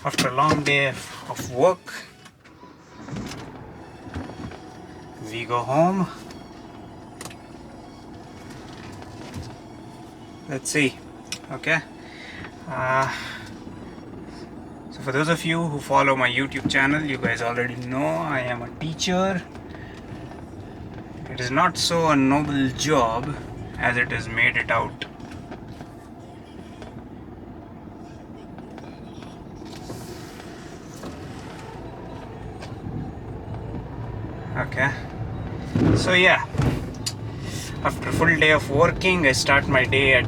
After a long day of work, we go home. Let's see. Okay. So for those of you who follow my YouTube channel, you guys already know I am a teacher. It is not so a noble job as it is made it out. Okay. So yeah, after a full day of working, I start my day at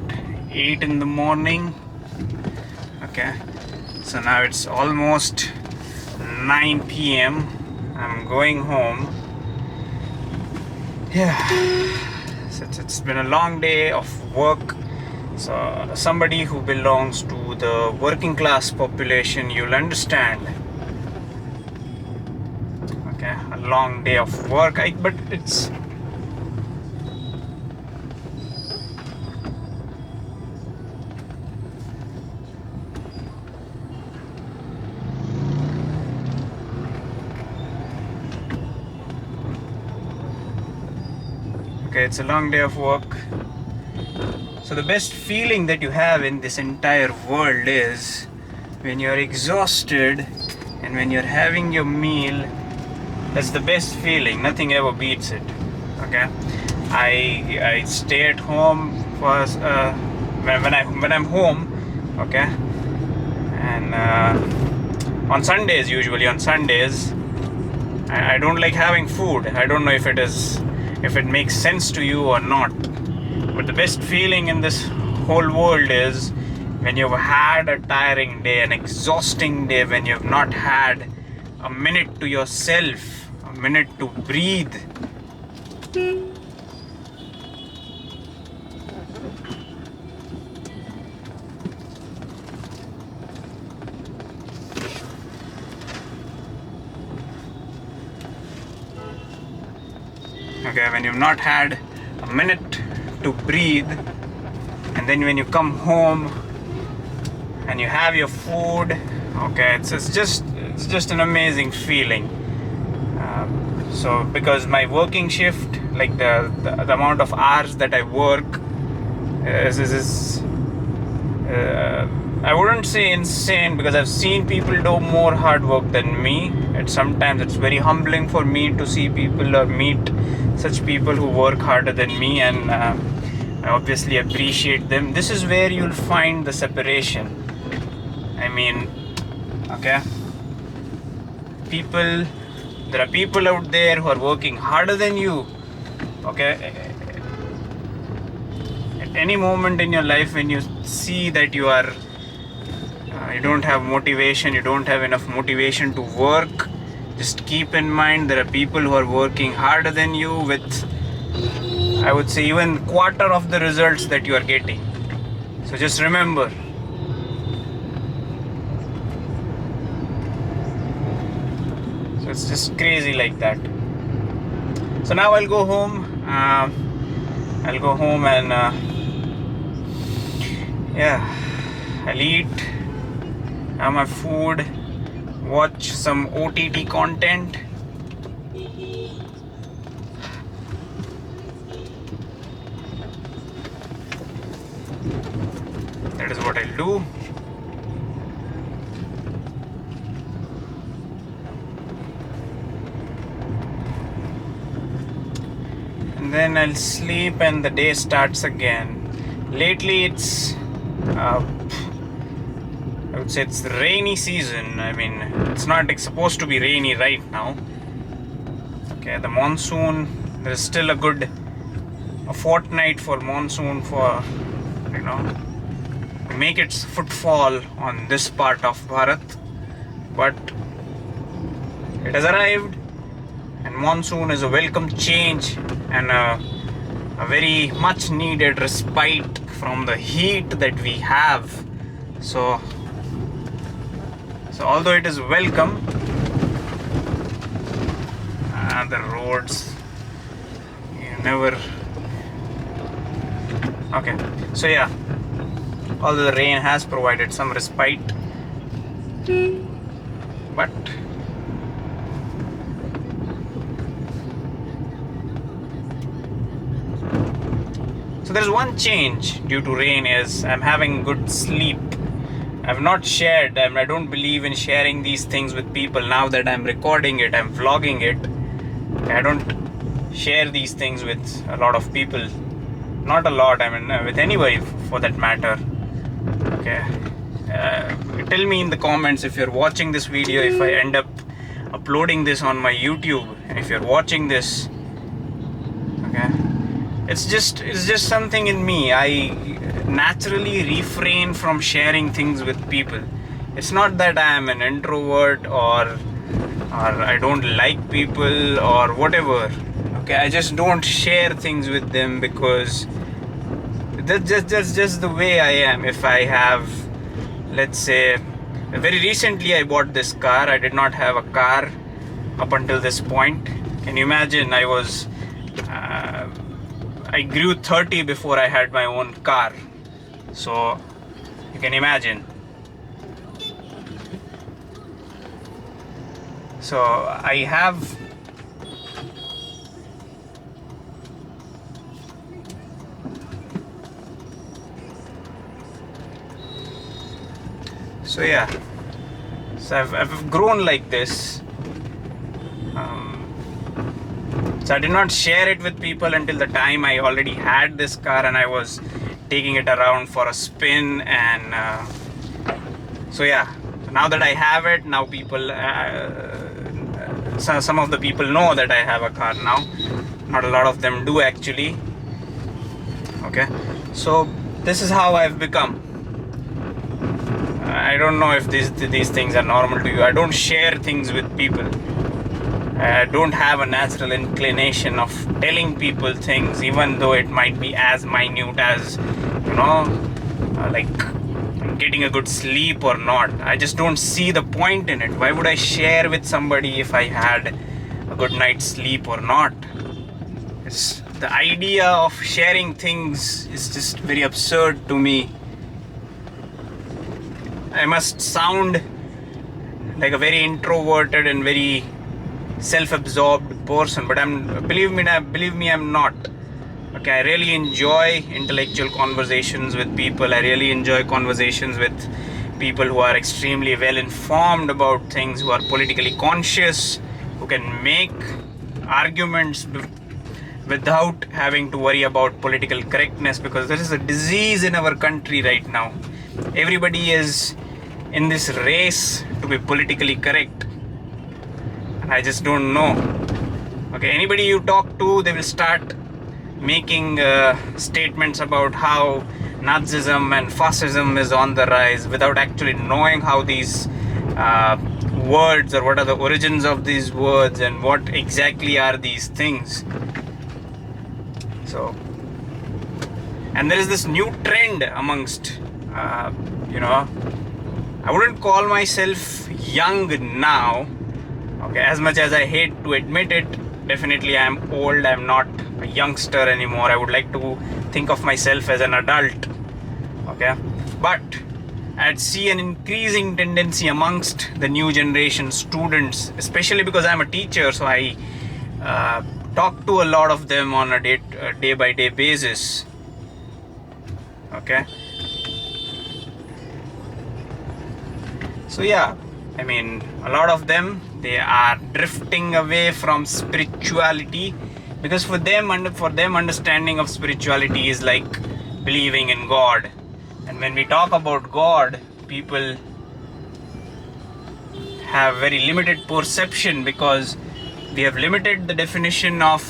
8 in the morning. Okay. So now it's almost 9 p.m. I'm going home. Yeah. So it's been a long day of work. So somebody who belongs to the working class population, you'll understand. Okay, a long day of work, but it's it's a long day of work. So the best feeling that you have in this entire world is when you're exhausted and when you're having your meal. That's the best feeling. Nothing ever beats it. Okay, I stay at home for when I'm home. Okay, and on Sundays, usually on Sundays, I don't like having food. I don't know if it makes sense to you or not. But the best feeling in this whole world is when you've had a tiring day, an exhausting day, when you've not had a minute to yourself, a minute to breathe. Okay, when you've not had a minute to breathe, and then when you come home and you have your food, okay, it's just an amazing feeling. So because my working shift, like the amount of hours that I work is I wouldn't say insane, because I've seen people do more hard work than me. And sometimes it's very humbling for me to see people or meet such people who work harder than me, and I obviously appreciate them. This is where you'll find the separation. I mean, okay, there are people out there who are working harder than you. Okay, at any moment in your life when you see that you don't have motivation, you don't have enough motivation to work, just keep in mind there are people who are working harder than you with, I would say, even quarter of the results that you are getting. So just remember. So it's just crazy like that. So now I'll go home. And I'll eat, have my food, watch some OTT content. That is what I'll do. And then I'll sleep and the day starts again. Lately it's I would say it's the rainy season. I mean, it's supposed to be rainy right now. Okay, the monsoon, there's still a fortnight for monsoon for, to make its footfall on this part of Bharat. But it has arrived, and monsoon is a welcome change and a very much needed respite from the heat that we have. So although it is welcome, the roads, you never. Okay, so yeah, although the rain has provided some respite, But so there's one change due to rain is I'm having good sleep. I've not shared, I don't believe in sharing these things with people. Now that I'm recording it, I'm vlogging it, I don't share these things with a lot of people. Not a lot, I mean with anybody for that matter. Okay, tell me in the comments if you're watching this video, if I end up uploading this on my YouTube, and if you're watching this, okay, it's just something in me. I naturally refrain from sharing things with people. It's not that I am an introvert or I don't like people or whatever. Okay, I just don't share things with them because that's just the way I am. If I have, let's say, very recently I bought this car. I did not have a car up until this point. Can you imagine? I grew 30 before I had my own car. So you can imagine. So I have so yeah, so I've grown like this. So I did not share it with people until the time I already had this car and I was taking it around for a spin, and so yeah, now that I have it, now people some of the people know that I have a car now. Not a lot of them do actually. Okay, so this is how I've become. I don't know if these things are normal to you. I don't share things with people. I don't have a natural inclination of telling people things, even though it might be as minute as, like getting a good sleep or not. I just don't see the point in it. Why would I share with somebody if I had a good night's sleep or not? It's the idea of sharing things is just very absurd to me. I must sound like a very introverted and very self-absorbed person, but believe me, I'm not. Okay, I really enjoy intellectual conversations with people. I really enjoy conversations with people who are extremely well informed about things, who are politically conscious, who can make arguments without having to worry about political correctness, because there is a disease in our country right now. Everybody is in this race to be politically correct. I just don't know. Okay, anybody you talk to, they will start making statements about how Nazism and fascism is on the rise without actually knowing how these words, or what are the origins of these words, and what exactly are these things. So, and there is this new trend amongst, I wouldn't call myself young now. Okay, as much as I hate to admit it, definitely I am old. I am not a youngster anymore. I would like to think of myself as an adult. Okay, but I'd see an increasing tendency amongst the new generation students, especially because I'm a teacher, so I talk to a lot of them on a day by day basis. Okay, so yeah, I mean, a lot of them, they are drifting away from spirituality, because for them understanding of spirituality is like believing in God. And when we talk about God, people have very limited perception, because we have limited the definition of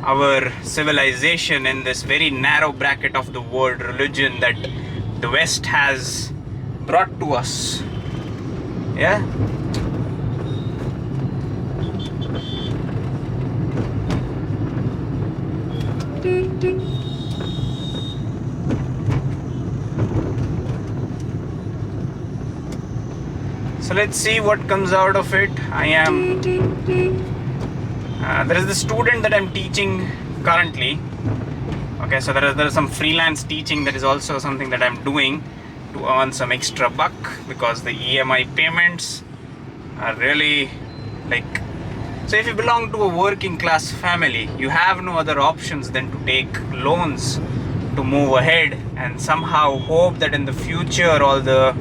our civilization in this very narrow bracket of the word religion that the West has brought to us. Yeah. So let's see what comes out of it. There is the student that I'm teaching currently. Okay, so there is some freelance teaching that is also something that I'm doing to to earn some extra buck, because the EMI payments are really like, so if you belong to a working class family, you have no other options than to take loans to move ahead and somehow hope that in the future all the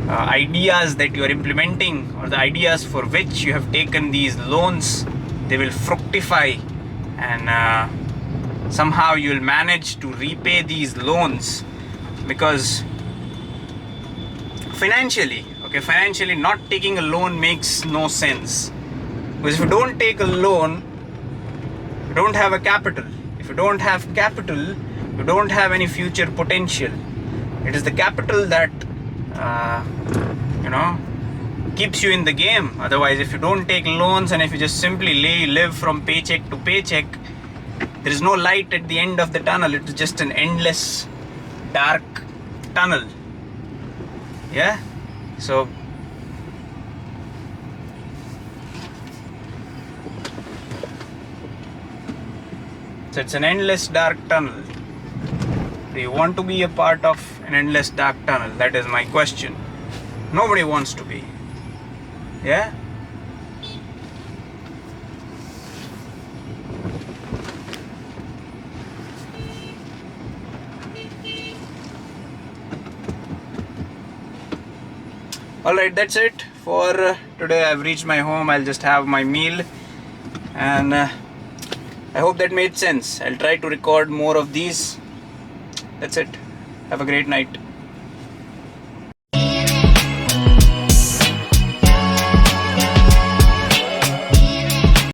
ideas that you are implementing, or the ideas for which you have taken these loans, they will fructify, and somehow you will manage to repay these loans. Because financially not taking a loan makes no sense. Because if you don't take a loan, you don't have a capital. If you don't have capital, you don't have any future potential. It is the capital that keeps you in the game. Otherwise, if you don't take loans and if you just simply live from paycheck to paycheck, there is no light at the end of the tunnel. It is just an endless dark tunnel. Yeah, so it's an endless dark tunnel. Do you want to be a part of an endless dark tunnel? That is my question. Nobody wants to be. Yeah. Alright, that's it for today. I've reached my home. I'll just have my meal, and I hope that made sense. I'll try to record more of these. That's it. Have a great night.